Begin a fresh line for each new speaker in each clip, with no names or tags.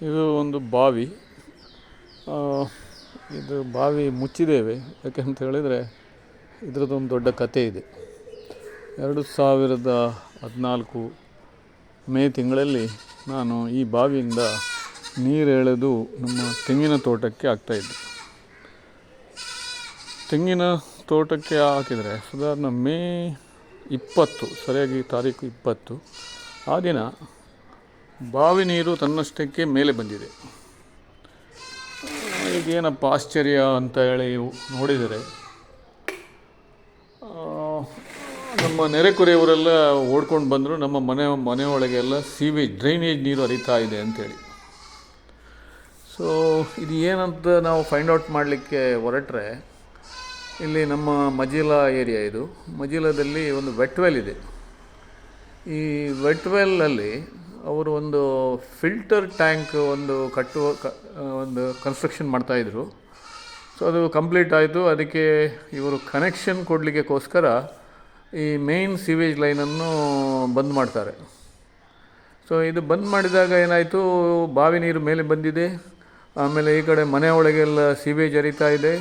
ಇದು ಒಂದು ಬಾವಿ. ಇದು ಬಾವಿ ಮುಚ್ಚಿದ್ದೇವೆ. ಯಾಕೆಂತ ಹೇಳಿದರೆ ಇದರದ್ದೊಂದು ದೊಡ್ಡ ಕಥೆ ಇದೆ. 2014 ಮೇ ತಿಂಗಳಲ್ಲಿ ನಾನು ಈ ಬಾವಿಯಿಂದ ನೀರು ಎಳೆದು ನಮ್ಮ ತೆಂಗಿನ ತೋಟಕ್ಕೆ ಹಾಕ್ತಾಯಿದ್ದೆ. ತೆಂಗಿನ ತೋಟಕ್ಕೆ ಹಾಕಿದರೆ ಸಾಧಾರಣ ಮೇ 20, ಸರಿಯಾಗಿ ತಾರೀಕು 20 ಆ ದಿನ ಬಾವಿ ನೀರು ತನ್ನಷ್ಟಕ್ಕೆ ಮೇಲೆ ಬಂದಿದೆ. ಇದೇನಪ್ಪ ಆಶ್ಚರ್ಯ ಅಂತ ಹೇಳಿ ನೋಡಿದರೆ ನಮ್ಮ ನೆರೆಕೊರೆಯವರೆಲ್ಲ ಓಡ್ಕೊಂಡು ಬಂದರು. ನಮ್ಮ ಮನೆಯೊಳಗೆಲ್ಲ ಸೀವೇಜ್ ಡ್ರೈನೇಜ್ ನೀರು ಹರಿತಾ ಇದೆ ಅಂಥೇಳಿ. ಸೊ ಇದು ಏನಂತ ನಾವು ಫೈಂಡ್ ಔಟ್ ಮಾಡಲಿಕ್ಕೆ ಹೊರಟ್ರೆ, ಇಲ್ಲಿ ನಮ್ಮ ಮಜಿಲಾ ಏರಿಯಾ, ಇದು ಮಜಿಲಾದಲ್ಲಿ ಒಂದು ವೆಟ್ ವೆಲ್ ಇದೆ. ಈ ವೆಟ್ ವೆಲ್ಲಲ್ಲಿ ಅವರು ಒಂದು ಫಿಲ್ಟರ್ ಟ್ಯಾಂಕ್ ಒಂದು ಕನ್ಸ್ಟ್ರಕ್ಷನ್ ಮಾಡ್ತಾಯಿದ್ರು. ಸೊ ಅದು ಕಂಪ್ಲೀಟ್ ಆಯಿತು. ಅದಕ್ಕೆ ಇವರು ಕನೆಕ್ಷನ್ ಕೊಡಲಿಕ್ಕೋಸ್ಕರ ಈ ಮೇನ್ ಸೀವೇಜ್ ಲೈನನ್ನು ಬಂದ್ ಮಾಡ್ತಾರೆ. ಸೊ ಇದು ಬಂದ್ ಮಾಡಿದಾಗ ಏನಾಯಿತು, ಬಾವಿ ನೀರು ಮೇಲೆ ಬಂದಿದೆ. ಆಮೇಲೆ ಈ ಕಡೆ ಮನೆ ಒಳಗೆಲ್ಲ ಸೀವೇಜ್ ಹರಿತಾ ಇದೆ.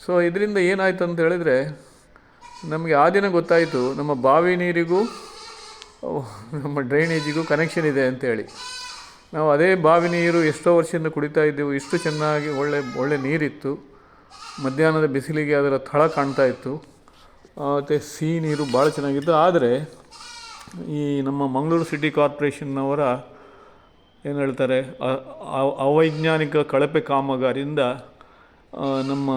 ಸೊ ಇದರಿಂದ ಏನಾಯಿತು ಅಂತ ಹೇಳಿದರೆ, ನಮಗೆ ಆ ದಿನ ಗೊತ್ತಾಯಿತು ನಮ್ಮ ಬಾವಿ ನೀರಿಗೂ ನಮ್ಮ ಡ್ರೈನೇಜಿಗೂ ಕನೆಕ್ಷನ್ ಇದೆ ಅಂಥೇಳಿ. ನಾವು ಅದೇ ಬಾವಿ ನೀರು ಎಷ್ಟೋ ವರ್ಷದಿಂದ ಕುಡಿತಾ ಇದ್ದೆವು. ಇಷ್ಟು ಚೆನ್ನಾಗಿ ಒಳ್ಳೆ ನೀರಿತ್ತು. ಮಧ್ಯಾಹ್ನದ ಬಿಸಿಲಿಗೆ ಅದರ ಥಳ ಕಾಣ್ತಾ ಇತ್ತು. ಮತ್ತು ಸಿಹಿ ನೀರು ಭಾಳ ಚೆನ್ನಾಗಿತ್ತು. ಆದರೆ ಈ ನಮ್ಮ ಮಂಗಳೂರು ಸಿಟಿ ಕಾರ್ಪೊರೇಷನ್ನವರ ಏನು ಹೇಳ್ತಾರೆ, ಅವೈಜ್ಞಾನಿಕ ಕಳಪೆ ಕಾಮಗಾರಿಯಿಂದ ನಮ್ಮ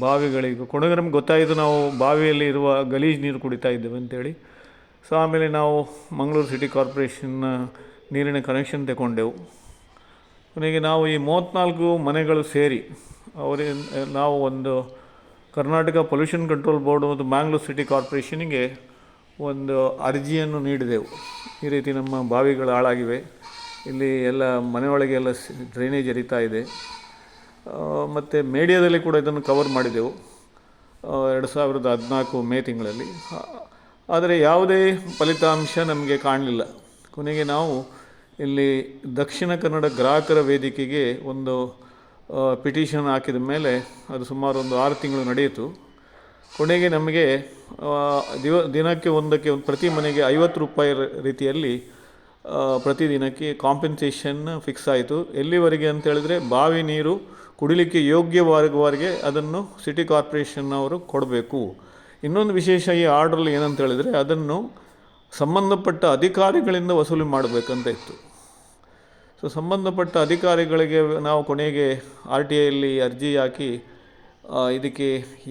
ಬಾವಿಗಳಿಗೂ ನಮ್ಗೆ ಗೊತ್ತಾಯಿತು ನಾವು ಬಾವಿಯಲ್ಲಿ ಇರುವ ಗಲೀಜು ನೀರು ಕುಡಿತಾ ಇದ್ದೇವೆ ಅಂತೇಳಿ. ಸೊ ಆಮೇಲೆ ನಾವು ಮಂಗಳೂರು ಸಿಟಿ ಕಾರ್ಪೊರೇಷನ್ನ ನೀರಿನ ಕನೆಕ್ಷನ್ ತಗೊಂಡೆವು. ಕೊನೆಗೆ ನಾವು ಈ 34 ಮನೆಗಳು ಸೇರಿ ನಾವು ಒಂದು ಕರ್ನಾಟಕ ಪೊಲ್ಯೂಷನ್ ಕಂಟ್ರೋಲ್ ಬೋರ್ಡು ಮತ್ತು ಮ್ಯಾಂಗ್ಳೂರು ಸಿಟಿ ಕಾರ್ಪೊರೇಷನಿಗೆ ಒಂದು ಅರ್ಜಿಯನ್ನು ನೀಡಿದೆವು. ಈ ರೀತಿ ನಮ್ಮ ಬಾವಿಗಳು ಹಾಳಾಗಿವೆ, ಇಲ್ಲಿ ಎಲ್ಲ ಮನೆಯೊಳಗೆಲ್ಲ ಡ್ರೈನೇಜ್ ಹರಿತಾ ಇದೆ. ಮತ್ತು ಮೀಡಿಯಾದಲ್ಲಿ ಕೂಡ ಇದನ್ನು ಕವರ್ ಮಾಡಿದೆವು 2014 ಮೇ ತಿಂಗಳಲ್ಲಿ. ಆದರೆ ಯಾವುದೇ ಫಲಿತಾಂಶ ನಮಗೆ ಕಾಣಲಿಲ್ಲ. ಕೊನೆಗೆ ನಾವು ಇಲ್ಲಿ ದಕ್ಷಿಣ ಕನ್ನಡ ಗ್ರಾಹಕರ ವೇದಿಕೆಗೆ ಒಂದು ಪಿಟಿಷನ್ ಹಾಕಿದ ಮೇಲೆ ಅದು ಸುಮಾರು ಒಂದು 6 ತಿಂಗಳು ನಡೆಯಿತು. ಕೊನೆಗೆ ನಮಗೆ ದಿನಕ್ಕೆ ಪ್ರತಿ ಮನೆಗೆ 50 ರೂಪಾಯಿ ರೀತಿಯಲ್ಲಿ ಪ್ರತಿದಿನಕ್ಕೆ ಕಾಂಪೆನ್ಸೇಷನ್ ಫಿಕ್ಸ್ ಆಯಿತು. ಎಲ್ಲಿವರೆಗೆ ಅಂತೇಳಿದರೆ, ಬಾವಿ ನೀರು ಕುಡಿಲಿಕ್ಕೆ ಯೋಗ್ಯವಾಗುವವರೆಗೆ ಅದನ್ನು ಸಿಟಿ ಕಾರ್ಪೊರೇಷನ್ನವರು ಕೊಡಬೇಕು. ಇನ್ನೊಂದು ವಿಶೇಷ ಈ ಆರ್ಡ್ರಲ್ಲಿ ಏನಂತ ಹೇಳಿದರೆ, ಅದನ್ನು ಸಂಬಂಧಪಟ್ಟ ಅಧಿಕಾರಿಗಳಿಂದ ವಸೂಲಿ ಮಾಡಬೇಕಂತ ಇತ್ತು. ಸೊ ಸಂಬಂಧಪಟ್ಟ ಅಧಿಕಾರಿಗಳಿಗೆ ನಾವು ಕೊನೆಗೆ RTIಯಲ್ಲಿ ಅರ್ಜಿ ಹಾಕಿ ಇದಕ್ಕೆ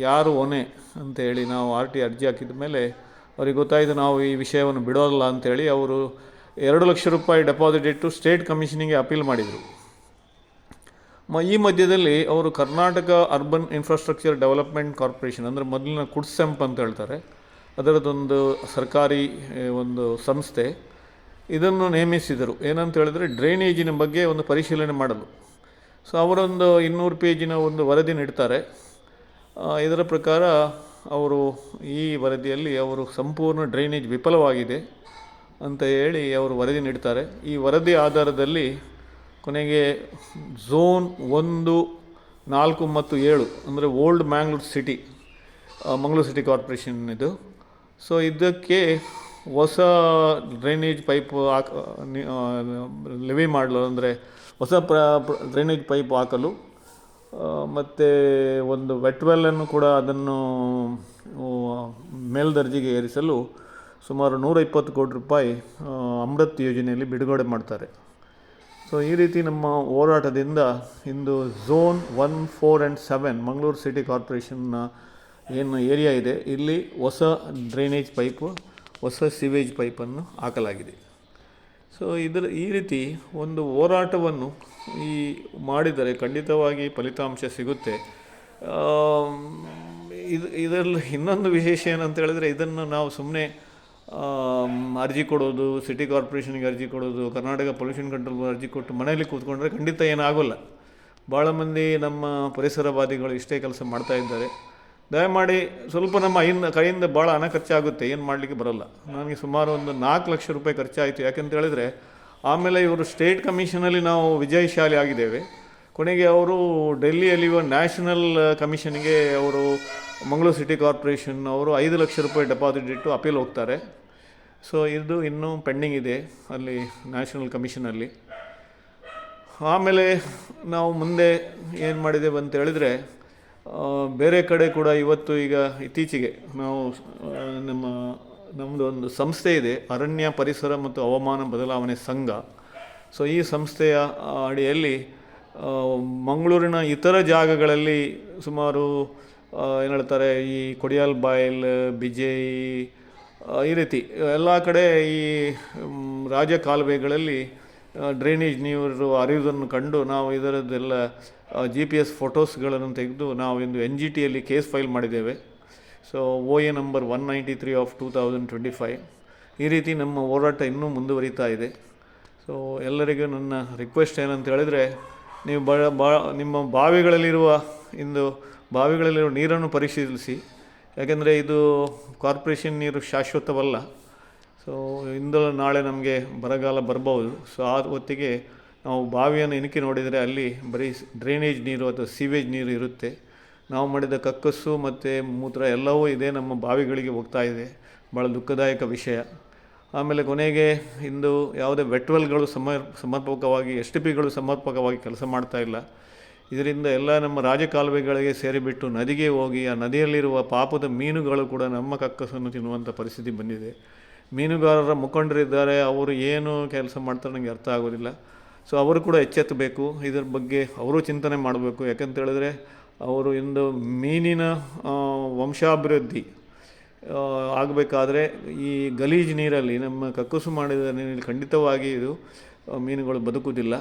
ಯಾರು ಹೊಣೆ ಅಂತೇಳಿ ನಾವು RTI ಅರ್ಜಿ ಹಾಕಿದ ಮೇಲೆ ಅವ್ರಿಗೆ ಗೊತ್ತಾಯಿತು ನಾವು ಈ ವಿಷಯವನ್ನು ಬಿಡೋಲ್ಲ ಅಂಥೇಳಿ. ಅವರು 2 ಲಕ್ಷ ರೂಪಾಯಿ ಡೆಪಾಸಿಟ್ ಇಟ್ಟು ಸ್ಟೇಟ್ ಕಮಿಷನಿಗೆ ಅಪೀಲ್ ಮಾಡಿದರು. ಈ ಮಧ್ಯದಲ್ಲಿ ಅವರು Karnataka urban infrastructure development corporation, ಅಂದರೆ ಮೊದಲಿನ ಕುಡ್ಸೆಂಪ್ ಅಂತ ಹೇಳ್ತಾರೆ, ಅದರದ್ದೊಂದು ಸರ್ಕಾರಿ ಒಂದು ಸಂಸ್ಥೆ, ಇದನ್ನು ನೇಮಿಸಿದರು. ಏನಂತ ಹೇಳಿದರೆ, ಡ್ರೈನೇಜಿನ ಬಗ್ಗೆ ಒಂದು ಪರಿಶೀಲನೆ ಮಾಡಲು. ಸೊ ಅವರೊಂದು 200 ಪೇಜಿನ ಒಂದು ವರದಿ ನೀಡ್ತಾರೆ. ಇದರ ಪ್ರಕಾರ ಅವರು ಈ ವರದಿಯಲ್ಲಿ ಅವರು ಸಂಪೂರ್ಣ ಡ್ರೈನೇಜ್ ವಿಫಲವಾಗಿದೆ ಅಂತ ಹೇಳಿ ಅವರು ವರದಿ ನೀಡ್ತಾರೆ. ಈ ವರದಿ ಆಧಾರದಲ್ಲಿ ಕೊನೆಗೆ ಝೋನ್ 1, 4 ಮತ್ತು 7, ಅಂದರೆ old Mangalore city, Mangaluru city corporation ಇದು. ಸೊ ಇದಕ್ಕೆ ಹೊಸ ಡ್ರೈನೇಜ್ ಪೈಪ್ ಲೆವಿ ಮಾಡಲು, ಅಂದರೆ ಹೊಸ ಡ್ರೈನೇಜ್ ಪೈಪ್ ಹಾಕಲು, ಮತ್ತು ಒಂದು ವೆಟ್ ವೆಲ್ಲನ್ನು ಕೂಡ ಅದನ್ನು ಮೇಲ್ದರ್ಜೆಗೆ ಏರಿಸಲು ಸುಮಾರು 120 ಕೋಟಿ ರೂಪಾಯಿ ಅಮೃತ್ ಯೋಜನೆಯಲ್ಲಿ ಬಿಡುಗಡೆ ಮಾಡ್ತಾರೆ. ಸೊ ಈ ರೀತಿ ನಮ್ಮ ಹೋರಾಟದಿಂದ ಇಂದು ಝೋನ್ 1, 4 ಆ್ಯಂಡ್ 7 ಮಂಗಳೂರು ಸಿಟಿ ಕಾರ್ಪೊರೇಷನ್ನ ಏನು ಏರಿಯಾ ಇದೆ, ಇಲ್ಲಿ ಹೊಸ ಡ್ರೈನೇಜ್ ಪೈಪು, ಹೊಸ ಸಿವೇಜ್ ಪೈಪನ್ನು ಹಾಕಲಾಗಿದೆ. ಸೊ ಈ ರೀತಿ ಒಂದು ಹೋರಾಟವನ್ನು ಮಾಡಿದರೆ ಖಂಡಿತವಾಗಿ ಫಲಿತಾಂಶ ಸಿಗುತ್ತೆ. ಇದರಲ್ಲಿ ಇನ್ನೊಂದು ವಿಶೇಷ ಏನಂತ ಹೇಳಿದರೆ, ಇದನ್ನು ನಾವು ಸುಮ್ಮನೆ ಅರ್ಜಿ ಕೊಡೋದು, ಸಿಟಿ ಕಾರ್ಪೊರೇಷನ್ಗೆ ಅರ್ಜಿ ಕೊಡೋದು, ಕರ್ನಾಟಕ ಪೊಲ್ಯೂಷನ್ ಕಂಟ್ರೋಲ್ ಅರ್ಜಿ ಕೊಟ್ಟು ಮನೆಯಲ್ಲಿ ಕೂತ್ಕೊಂಡ್ರೆ ಖಂಡಿತ ಏನಾಗೋಲ್ಲ. ಭಾಳ ಮಂದಿ ನಮ್ಮ ಪರಿಸರವಾದಿಗಳು ಇಷ್ಟೇ ಕೆಲಸ ಮಾಡ್ತಾ ಇದ್ದಾರೆ. ದಯಮಾಡಿ ಸ್ವಲ್ಪ ನಮ್ಮ ಕೈಯಿಂದ ಭಾಳ ಹಣ ಖರ್ಚಾಗುತ್ತೆ, ಏನು ಮಾಡಲಿಕ್ಕೆ ಬರೋಲ್ಲ. ನನಗೆ ಸುಮಾರು ಒಂದು 4 ಲಕ್ಷ ರೂಪಾಯಿ ಖರ್ಚಾಯಿತು. ಯಾಕೆಂತ ಹೇಳಿದರೆ ಆಮೇಲೆ ಇವರು ಸ್ಟೇಟ್ ಕಮಿಷನಲ್ಲಿ ನಾವು ವಿಜಯಶಾಲಿ ಆಗಿದ್ದೇವೆ. ಕೊನೆಗೆ ಅವರು ಡೆಲ್ಲಿಯಲ್ಲಿರುವ ನ್ಯಾಷನಲ್ ಕಮಿಷನ್ಗೆ ಅವರು ಮಂಗಳೂರು ಸಿಟಿ ಕಾರ್ಪೊರೇಷನ್ ಅವರು 5 ಲಕ್ಷ ರೂಪಾಯಿ ಡೆಪಾಸಿಟ್ ಇಟ್ಟು ಅಪೀಲ್ ಹೋಗ್ತಾರೆ. ಸೊ ಇದು ಇನ್ನೂ ಪೆಂಡಿಂಗ್ ಇದೆ ಅಲ್ಲಿ ನ್ಯಾಷನಲ್ ಕಮಿಷನಲ್ಲಿ. ಆಮೇಲೆ ನಾವು ಮುಂದೆ ಏನು ಮಾಡಿದ್ದೇವೆ ಅಂತ ಹೇಳಿದರೆ, ಬೇರೆ ಕಡೆ ಕೂಡ ಇವತ್ತು ಈಗ ಇತ್ತೀಚೆಗೆ ನಾವು ನಮ್ಮದು ಒಂದು ಸಂಸ್ಥೆ ಇದೆ, ಅರಣ್ಯ ಪರಿಸರ ಮತ್ತು ಹವಾಮಾನ ಬದಲಾವಣೆ ಸಂಘ. ಸೊ ಈ ಸಂಸ್ಥೆಯ ಅಡಿಯಲ್ಲಿ ಮಂಗಳೂರಿನ ಇತರ ಜಾಗಗಳಲ್ಲಿ ಸುಮಾರು ಏನು ಹೇಳ್ತಾರೆ, ಈ ಕೊಡಿಯಾಲ್ ಬಾಯ್ಲ್, ಬಿಜೈ, ಈ ರೀತಿ ಎಲ್ಲ ಕಡೆ ಈ ರಾಜ ಕಾಲುವೆಗಳಲ್ಲಿ ಡ್ರೈನೇಜ್ ನೀರು ಹರಿಯುವುದನ್ನು ಕಂಡು ನಾವು ಇದರದ್ದೆಲ್ಲ GPS ಫೋಟೋಸ್ಗಳನ್ನು ತೆಗೆದು ನಾವು ಇಂದು NGTಯಲ್ಲಿ ಕೇಸ್ ಫೈಲ್ ಮಾಡಿದ್ದೇವೆ. So OA number 193 of 2025. ಈ ರೀತಿ ನಮ್ಮ ಹೋರಾಟ ಇನ್ನೂ ಮುಂದುವರಿತಾ ಇದೆ. ಸೊ ಎಲ್ಲರಿಗೂ ನನ್ನ ರಿಕ್ವೆಸ್ಟ್ ಏನಂತ ಹೇಳಿದರೆ, ನೀವು ನಿಮ್ಮ ಬಾವಿಗಳಲ್ಲಿರುವ ನೀರನ್ನು ಪರಿಶೀಲಿಸಿ. ಯಾಕೆಂದರೆ ಇದು ಕಾರ್ಪೊರೇಷನ್ ನೀರು ಶಾಶ್ವತವಲ್ಲ. ಸೊ ಇಂದಲೂ ನಾಳೆ ನಮಗೆ ಬರಗಾಲ ಬರ್ಬೋದು. ಸೊ ಆ ಹೊತ್ತಿಗೆ ನಾವು ಬಾವಿಯನ್ನು ಇಣುಕಿ ನೋಡಿದರೆ ಅಲ್ಲಿ ಬರೀ ಡ್ರೈನೇಜ್ ನೀರು ಅಥವಾ ಸೀವೇಜ್ ನೀರು ಇರುತ್ತೆ. ನಾವು ಮಾಡಿದ ಕಕ್ಕಸ್ಸು ಮತ್ತು ಮೂತ್ರ ಎಲ್ಲವೂ ಇದೇ ನಮ್ಮ ಬಾವಿಗಳಿಗೆ ಹೋಗ್ತಾ ಇದೆ. ಭಾಳ ದುಃಖದಾಯಕ ವಿಷಯ. ಆಮೇಲೆ ಕೊನೆಗೆ ಇಂದು ಯಾವುದೇ ವೆಟ್ವೆಲ್ಗಳು ಸಮರ್ಪಕವಾಗಿ STPಗಳು ಸಮರ್ಪಕವಾಗಿ ಕೆಲಸ ಮಾಡ್ತಾ ಇಲ್ಲ. ಇದರಿಂದ ಎಲ್ಲ ನಮ್ಮ ರಾಜಕಾಲುವೆಗಳಿಗೆ ಸೇರಿಬಿಟ್ಟು ನದಿಗೆ ಹೋಗಿ ಆ ನದಿಯಲ್ಲಿರುವ ಪಾಪದ ಮೀನುಗಳು ಕೂಡ ನಮ್ಮ ಕಕ್ಕಸನ್ನು ತಿನ್ನುವಂಥ ಪರಿಸ್ಥಿತಿ ಬಂದಿದೆ. ಮೀನುಗಾರರ ಮುಖಂಡರಿದ್ದಾರೆ, ಅವರು ಏನು ಕೆಲಸ ಮಾಡ್ತಾರೆ ನನಗೆ ಅರ್ಥ ಆಗೋದಿಲ್ಲ. ಸೊ ಅವರು ಕೂಡ ಎಚ್ಚೆತ್ತಬೇಕು, ಇದರ ಬಗ್ಗೆ ಅವರು ಚಿಂತನೆ ಮಾಡಬೇಕು. ಯಾಕಂತ ಹೇಳಿದ್ರೆ ಅವರು ಇಂದು ಮೀನಿನ ವಂಶಾಭಿವೃದ್ಧಿ ಆಗಬೇಕಾದ್ರೆ ಈ ಗಲೀಜು ನೀರಲ್ಲಿ, ನಮ್ಮ ಕಕ್ಕಸು ಮಾಡಿದ ನೀರಲ್ಲಿ ಖಂಡಿತವಾಗಿ ಇದು ಮೀನುಗಳು ಬದುಕುವುದಿಲ್ಲ.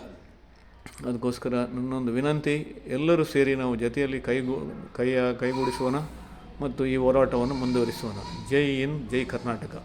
ಅದಕ್ಕೋಸ್ಕರ ನನ್ನೊಂದು ವಿನಂತಿ, ಎಲ್ಲರೂ ಸೇರಿ ನಾವು ಜೊತೆಯಲ್ಲಿ ಕೈಗೂಡಿಸೋಣ ಮತ್ತು ಈ ಹೋರಾಟವನ್ನು ಮುಂದುವರಿಸೋಣ. ಜೈ ಹಿಂದ್, ಜೈ ಕರ್ನಾಟಕ.